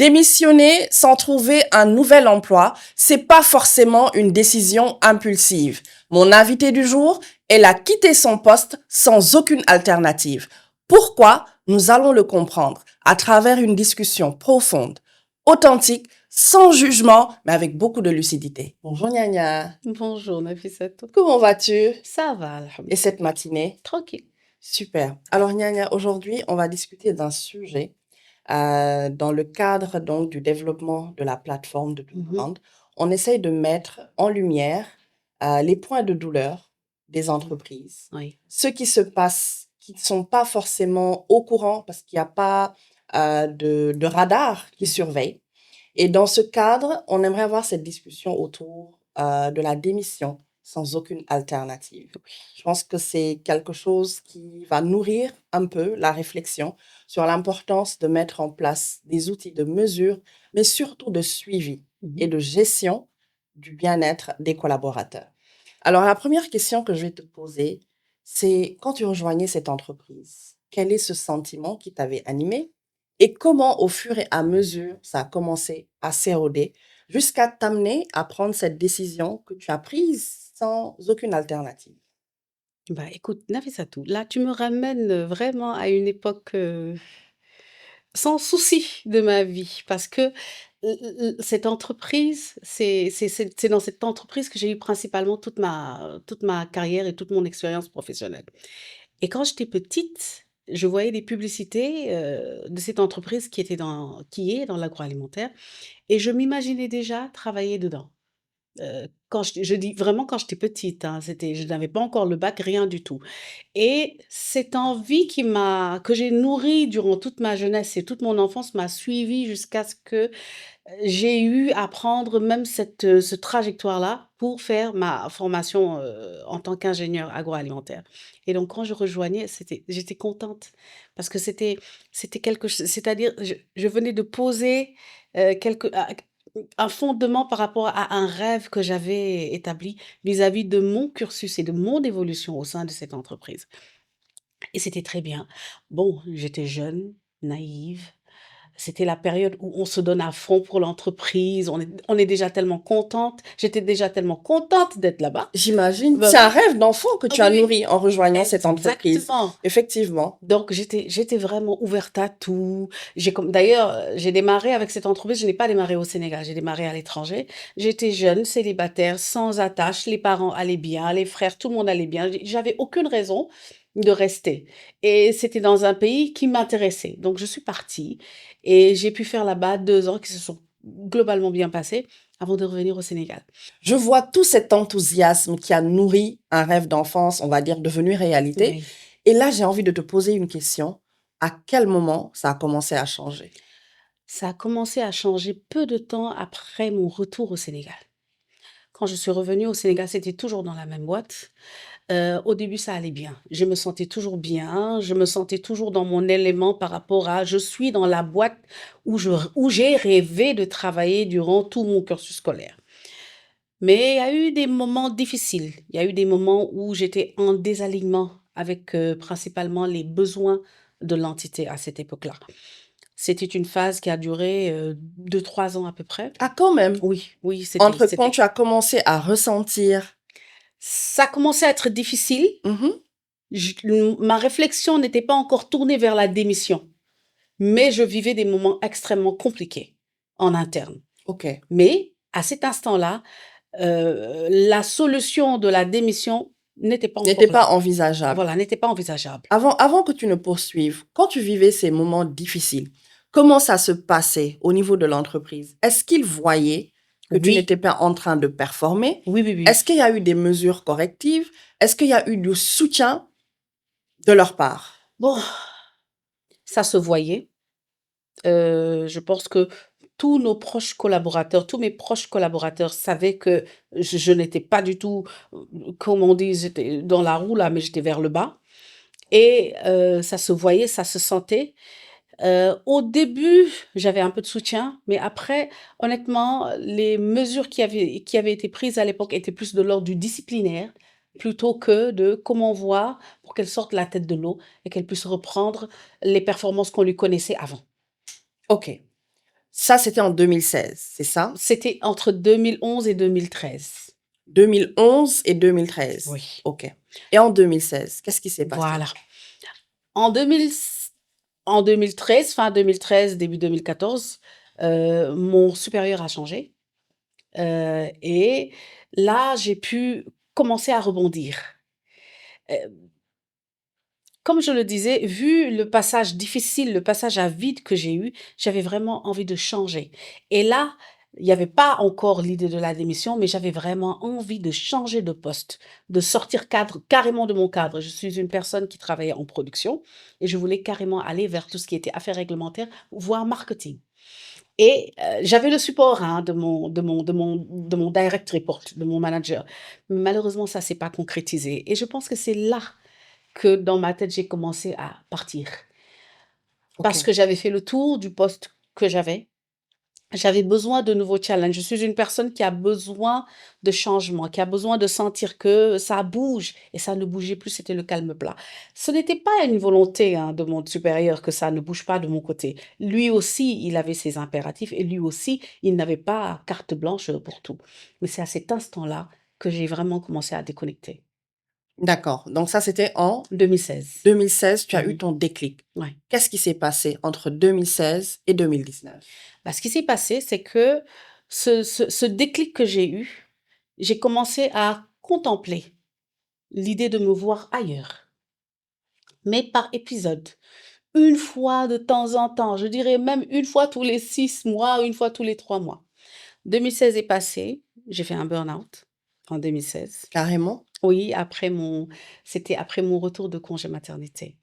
Démissionner sans trouver un nouvel emploi, c'est pas forcément une décision impulsive. Mon invité du jour, elle a quitté son poste sans aucune alternative. Pourquoi? Nous allons le comprendre à travers une discussion profonde, authentique, sans jugement, mais avec beaucoup de lucidité. Bonjour Nya. Bonjour, Nafissatou. Comment vas-tu? Ça va, Et cette alhamdoulilah. matinée? Tranquille. Super. Alors Nya, aujourd'hui, on va discuter d'un sujet dans le cadre donc du développement de la plateforme de Mhm, demande. On essaye de mettre en lumière les points de douleur des mhm. entreprises, Oui. ce qui se passe, qui ne sont pas forcément au courant parce qu'il n'y a pas de radar qui Mhm. surveille. Et dans ce cadre, on aimerait avoir cette discussion autour de la démission sans aucune alternative. Je pense que c'est quelque chose qui va nourrir un peu la réflexion sur l'importance de mettre en place des outils de mesure, mais surtout de suivi et Mhm. de gestion du bien-être des collaborateurs. Alors, la première question que je vais te poser, c'est quand tu rejoignais cette entreprise, quel est ce sentiment qui t'avait animé et comment, au fur et à mesure, ça a commencé à s'éroder jusqu'à t'amener à prendre cette décision que tu as prise sans aucune alternative? Bah, écoute, Nafissatou, là, tu me ramènes vraiment à une époque sans souci de ma vie. Parce que cette entreprise, c'est dans cette entreprise que j'ai eu principalement toute ma carrière et toute mon expérience professionnelle. Et quand j'étais petite, je voyais des publicités de cette entreprise qui est dans l'agroalimentaire. Et je m'imaginais déjà travailler dedans. Quand je dis vraiment quand j'étais petite, hein, je n'avais pas encore le bac, rien du tout. Et cette envie que j'ai nourrie durant toute ma jeunesse et toute mon enfance m'a suivie jusqu'à ce que j'ai eu à prendre même ce trajectoire-là pour faire ma formation en tant qu'ingénieur agroalimentaire. Et donc, quand je rejoignais, j'étais contente parce que c'était quelque chose, c'est-à-dire, je venais de poser un fondement par rapport à un rêve que j'avais établi vis-à-vis de mon cursus et de mon évolution au sein de cette entreprise. Et c'était très bien. Bon, j'étais jeune, naïve. C'était la période où on se donne à fond pour l'entreprise. On est déjà tellement contente. J'étais déjà tellement contente d'être là-bas. J'imagine, Bah c'est un oui, rêve d'enfant que ah tu oui, as oui, nourri en rejoignant cette entreprise. exactement. Effectivement. Donc j'étais vraiment ouverte à tout. D'ailleurs, j'ai démarré avec cette entreprise, je n'ai pas démarré au Sénégal, j'ai démarré à l'étranger. J'étais jeune, célibataire, sans attache, les parents allaient bien, les frères, tout le monde allait bien. J'avais aucune raison de rester. Et c'était dans un pays qui m'intéressait. Donc je suis partie et j'ai pu faire là-bas 2 ans qui se sont globalement bien passés avant de revenir au Sénégal. Je vois tout cet enthousiasme qui a nourri un rêve d'enfance, on va dire, devenu réalité. Oui. Et là, j'ai envie de te poser une question. À quel moment ça a commencé à changer? Ça a commencé à changer peu de temps après mon retour au Sénégal. Quand je suis revenue au Sénégal, c'était toujours dans la même boîte. Au début, ça allait bien. Je me sentais toujours bien, je me sentais toujours dans mon élément par rapport à je suis dans la boîte où j'ai rêvé de travailler durant tout mon cursus scolaire. Mais il y a eu des moments difficiles. Il y a eu des moments où j'étais en désalignement avec, principalement les besoins de l'entité à cette époque-là. C'était une phase qui a duré, 2-3 ans à peu près. Ah, quand même. Oui, oui, Entre quand tu as commencé à ressentir. ça commençait à être difficile. Mhm. Ma réflexion n'était pas encore tournée vers la démission, mais je vivais des moments extrêmement compliqués en interne. Ok. Mais à cet instant-là, la solution de la démission n'était pas N'était encore pas là. envisageable. Voilà, n'était pas envisageable. Avant que tu ne poursuives, quand tu vivais ces moments difficiles, comment ça se passait au niveau de l'entreprise? Est-ce qu'ils voyaient que tu Oui, n'étais pas en train de performer? oui, oui, oui. Est-ce qu'il y a eu des mesures correctives? Est-ce qu'il y a eu du soutien de leur part? Bon, ça se voyait. Je pense que tous mes proches collaborateurs savaient que je n'étais pas du tout, comme on dit, j'étais dans la roue là, mais j'étais vers le bas. Et ça se voyait, ça se sentait. Au début, j'avais un peu de soutien, mais après, honnêtement, les mesures qui avaient été prises à l'époque étaient plus de l'ordre du disciplinaire, plutôt que de comment voir pour qu'elle sorte la tête de l'eau et qu'elle puisse reprendre les performances qu'on lui connaissait avant. Ok. Ça, c'était en 2016, c'est ça? C'était entre 2011 et 2013. 2011 et 2013. Oui, OK. Et en 2016, qu'est-ce qui s'est passé? voilà. En 2000 en 2013, fin 2013, début 2014, mon supérieur a changé, et là, j'ai pu commencer à rebondir. Heu, Comme je le disais, vu le passage difficile, le passage à vide que j'ai eu, j'avais vraiment envie de changer. Et là, il n'y avait pas encore l'idée de la démission, mais j'avais vraiment envie de changer de poste, de sortir carrément de mon cadre. Je suis une personne qui travaillait en production et je voulais carrément aller vers tout ce qui était affaires réglementaires, voire marketing. Et j'avais le support, hein, de mon direct report, de mon manager. Malheureusement, ça s'est pas concrétisé. Et je pense que c'est là que dans ma tête, j'ai commencé à partir. Parce OK. que j'avais fait le tour du poste que j'avais. J'avais besoin de nouveaux challenges. Je suis une personne qui a besoin de changement, qui a besoin de sentir que ça bouge. Et ça ne bougeait plus, c'était le calme plat. Ce n'était pas une volonté, hein, de mon supérieur que ça ne bouge pas de mon côté. Lui aussi, il avait ses impératifs et lui aussi, il n'avait pas carte blanche pour tout. Mais c'est à cet instant-là que j'ai vraiment commencé à déconnecter. D'accord. Donc ça, c'était en 2016. 2016, tu as eu Mhm. ton déclic. Ouais. Qu'est-ce qui s'est passé entre 2016 et 2019? Bah, ce qui s'est passé, c'est que ce déclic que j'ai eu, j'ai commencé à contempler l'idée de me voir ailleurs, mais par épisode. Une fois de temps en temps, je dirais même une fois tous les 6 mois, une fois tous les 3 mois. 2016 est passé, j'ai fait un burn-out en 2016. Carrément? Oui, c'était après mon retour de congé maternité.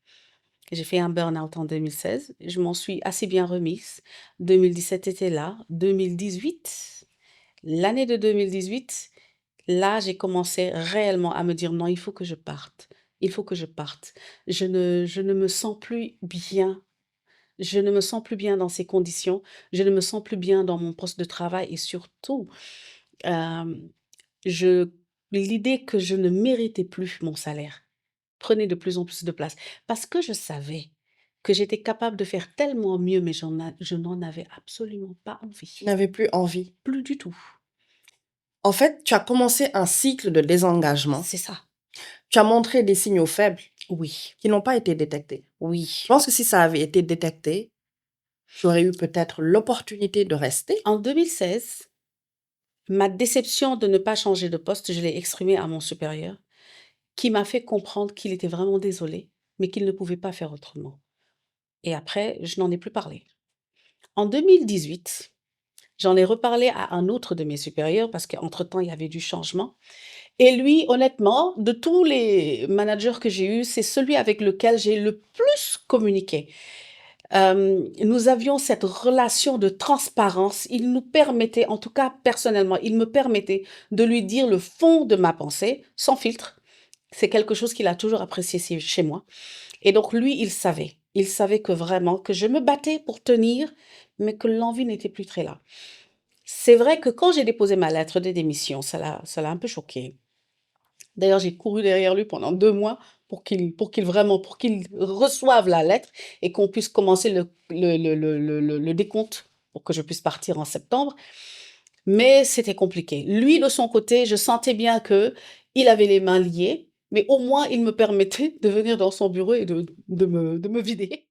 J'ai fait un burn-out en 2016. Je m'en suis assez bien remise. 2017 était là. 2018, l'année de 2018, là, j'ai commencé réellement à me dire: «Non, il faut que je parte. Il faut que je parte. Je ne me sens plus bien. Je ne me sens plus bien dans ces conditions. Je ne me sens plus bien dans mon poste de travail et surtout, hem, je l'idée que je ne méritais plus mon salaire prenait de plus en plus de place parce que je savais que j'étais capable de faire tellement mieux, mais je n'en avais absolument pas Tu envie. n'avais plus envie. Plus du tout. En fait, tu as commencé un cycle de désengagement. C'est ça. Tu as montré des signaux faibles Oui, qui n'ont pas été détectés. Je oui. pense que si ça avait été détecté, tu aurais eu peut-être l'opportunité de rester. En 2016, ma déception de ne pas changer de poste, je l'ai exprimée à mon supérieur, qui m'a fait comprendre qu'il était vraiment désolé, mais qu'il ne pouvait pas faire autrement. Et après, je n'en ai plus parlé. En 2018, j'en ai reparlé à un autre de mes supérieurs parce qu'entre-temps, il y avait du changement. Et lui, honnêtement, de tous les managers que j'ai eus, c'est celui avec lequel j'ai le plus communiqué. Nous avions cette relation de transparence. Il nous permettait, en tout cas personnellement, il me permettait de lui dire le fond de ma pensée, sans filtre. C'est quelque chose qu'il a toujours apprécié chez moi. Et donc lui, il savait. Il savait que vraiment, que je me battais pour tenir, mais que l'envie n'était plus très là. C'est vrai que quand j'ai déposé ma lettre de démission, ça l'a un peu choqué. D'ailleurs, j'ai couru derrière lui pendant 2 mois pour qu'il reçoive la lettre et qu'on puisse commencer le décompte pour que je puisse partir en septembre. Mais c'était compliqué. Lui, de son côté, je sentais bien que il avait les mains liées, mais au moins il me permettait de venir dans son bureau et de me vider.